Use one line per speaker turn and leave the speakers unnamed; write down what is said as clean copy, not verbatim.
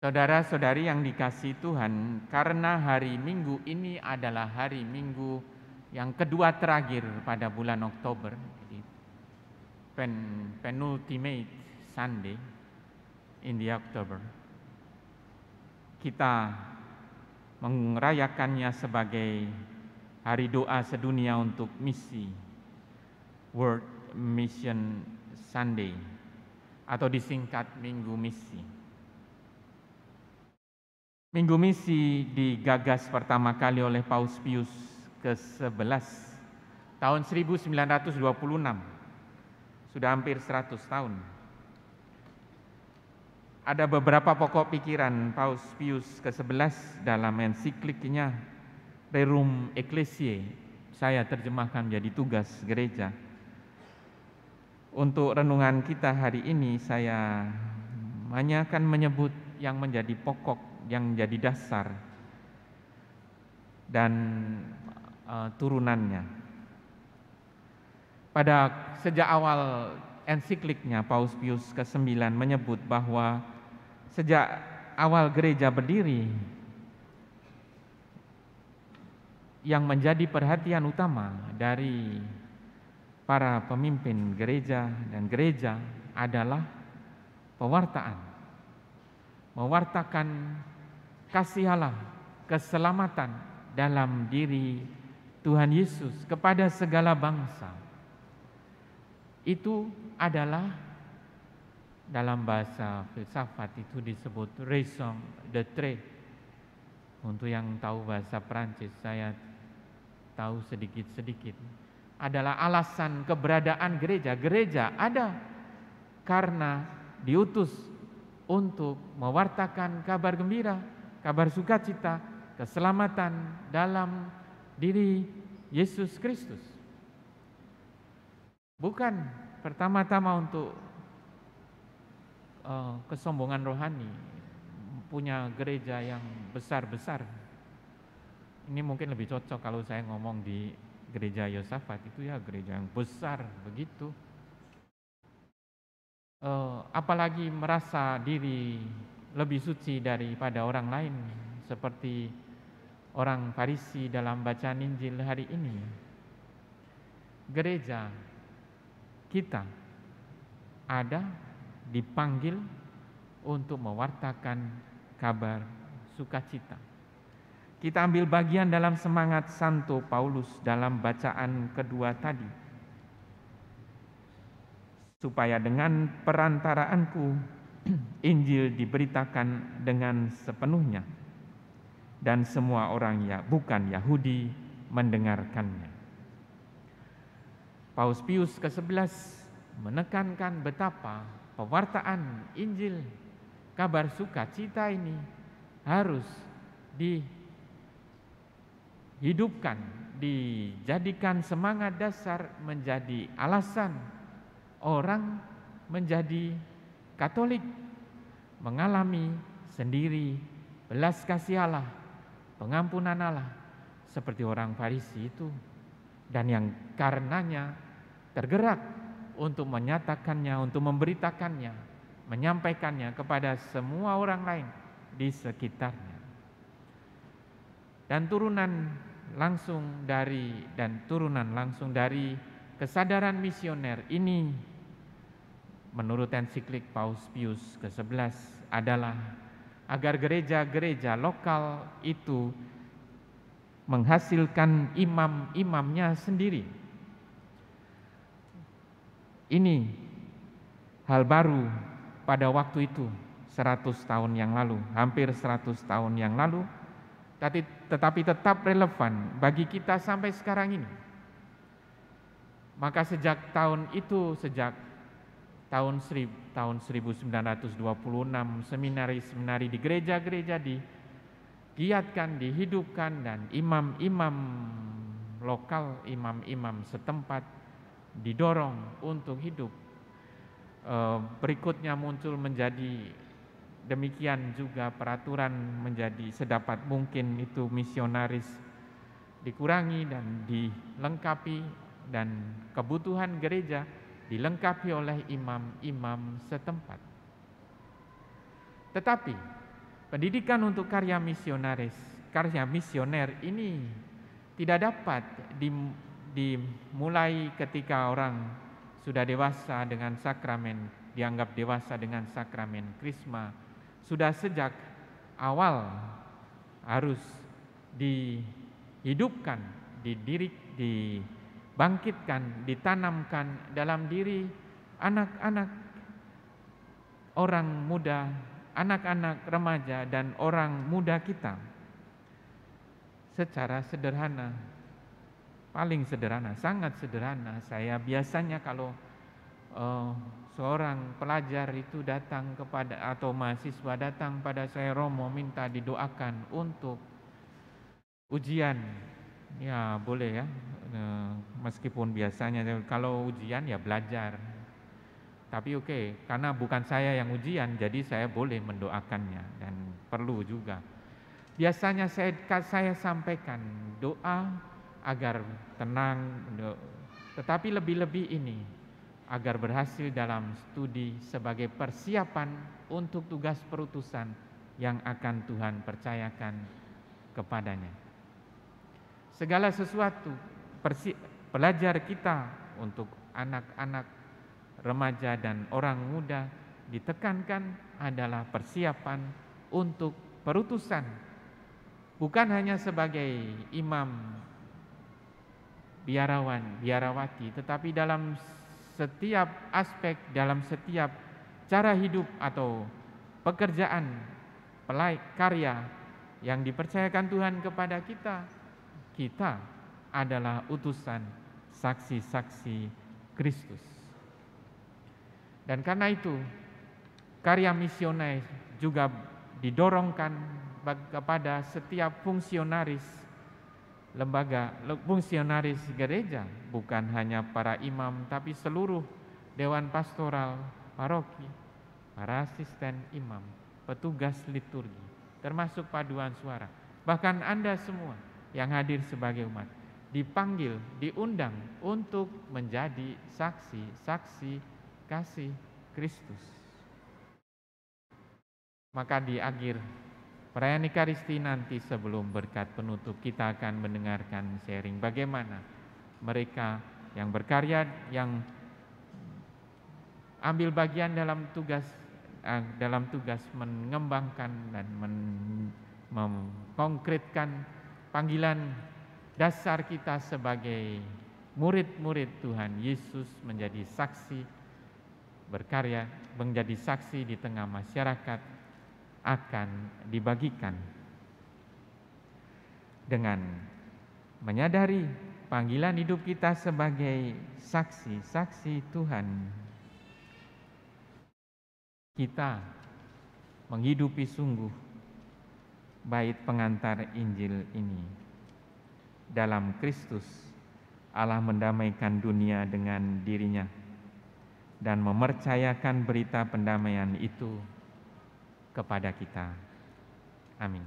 Saudara-saudari yang dikasihi Tuhan, karena hari Minggu ini adalah hari Minggu yang kedua terakhir pada bulan Oktober, jadi penultimate Sunday in the October, kita merayakannya sebagai hari doa sedunia untuk misi, World Mission Sunday, atau disingkat Minggu Misi. Minggu Misi digagas pertama kali oleh Paus Pius ke-11 tahun 1926, sudah hampir 100 tahun. Ada beberapa pokok pikiran Paus Pius ke-11 dalam ensikliknya Rerum Ecclesiae, saya terjemahkan menjadi tugas gereja. Untuk renungan kita hari ini saya hanya akan menyebut yang menjadi pokok, yang menjadi dasar dan turunannya. Sejak awal ensikliknya Paus Pius ke-9 menyebut bahwa sejak awal gereja berdiri, yang menjadi perhatian utama dari para pemimpin gereja dan gereja adalah pewartaan. Mewartakan kasih Allah, keselamatan dalam diri Tuhan Yesus kepada segala bangsa. Itu adalah dalam bahasa filsafat itu disebut raison d'être. Untuk yang tahu bahasa Prancis, saya tahu sedikit-sedikit. Adalah alasan keberadaan gereja. Gereja ada karena diutus untuk mewartakan kabar gembira, kabar sukacita, keselamatan dalam diri Yesus Kristus. Bukan pertama-tama untuk kesombongan rohani, punya gereja yang besar-besar. Ini mungkin lebih cocok kalau saya ngomong di gereja Yosafat, itu ya gereja yang besar begitu. Apalagi merasa diri lebih suci daripada orang lain, seperti orang Farisi dalam bacaan Injil hari ini. Gereja kita ada dipanggil untuk mewartakan kabar sukacita. Kita ambil bagian dalam semangat Santo Paulus dalam bacaan kedua tadi, supaya dengan perantaraanku Injil diberitakan dengan sepenuhnya dan semua orang bukan Yahudi mendengarkannya. Paus Pius ke-11 menekankan betapa pewartaan Injil, kabar sukacita ini harus dihidupkan, dijadikan semangat dasar, menjadi alasan orang menjadi Katolik, mengalami sendiri belas kasih Allah, pengampunan Allah seperti orang Farisi itu, dan yang karenanya tergerak untuk menyatakannya, untuk memberitakannya, menyampaikannya kepada semua orang lain di sekitarnya. Dan turunan langsung dari kesadaran misioner ini, menurut ensiklik Paus Pius ke-11 adalah agar gereja-gereja lokal itu menghasilkan imam-imamnya sendiri. Ini hal baru pada waktu itu, 100 tahun yang lalu, hampir 100 tahun yang lalu, tetapi tetap relevan bagi kita sampai sekarang ini. Maka sejak tahun itu, sejak tahun 1926, seminari-seminari di gereja-gereja digiatkan, dihidupkan, dan imam-imam lokal, imam-imam setempat didorong untuk hidup. Berikutnya muncul menjadi demikian juga peraturan menjadi sedapat mungkin itu misionaris dikurangi dan dilengkapi, dan kebutuhan gereja dilengkapi oleh imam-imam setempat. Tetapi Pendidikan untuk karya misioner ini tidak dapat dimulai ketika orang sudah dewasa dengan sakramen, dianggap dewasa dengan sakramen Krisma. Sudah sejak awal harus dihidupkan, dibangkitkan, ditanamkan dalam diri anak-anak, orang muda, anak-anak remaja dan orang muda kita secara sederhana, paling sederhana, sangat sederhana. Saya biasanya kalau seorang pelajar itu datang kepada atau mahasiswa datang pada saya, Romo minta didoakan untuk ujian, ya boleh ya, meskipun biasanya kalau ujian ya belajar. Tapi oke, karena bukan saya yang ujian, jadi saya boleh mendoakannya dan perlu juga. Biasanya saya sampaikan doa agar tenang, tetapi lebih-lebih ini agar berhasil dalam studi sebagai persiapan untuk tugas perutusan yang akan Tuhan percayakan kepadanya. Segala sesuatu pelajar kita untuk anak-anak, remaja dan orang muda ditekankan adalah persiapan untuk perutusan, bukan hanya sebagai imam, biarawan, biarawati, tetapi dalam setiap aspek, dalam setiap cara hidup atau pekerjaan, karya yang dipercayakan Tuhan kepada kita, kita adalah utusan saksi-saksi Kristus. Dan karena itu, karya misioner juga didorongkan kepada setiap fungsionaris lembaga, fungsionaris gereja, bukan hanya para imam, tapi seluruh dewan pastoral paroki, para asisten imam, petugas liturgi, termasuk paduan suara. Bahkan Anda semua yang hadir sebagai umat dipanggil, diundang untuk menjadi saksi-saksi kasih Kristus. Maka di akhir perayaan Ekaristi nanti sebelum berkat penutup kita akan mendengarkan sharing bagaimana mereka yang berkarya, yang ambil bagian dalam tugas mengembangkan dan mengkonkretkan panggilan dasar kita sebagai murid-murid Tuhan Yesus, menjadi saksi, berkarya, menjadi saksi di tengah masyarakat, akan dibagikan dengan menyadari panggilan hidup kita sebagai saksi-saksi Tuhan. Kita menghidupi sungguh bait pengantar Injil ini. Dalam Kristus, Allah mendamaikan dunia dengan dirinya dan mempercayakan berita pendamaian itu kepada kita. Amin.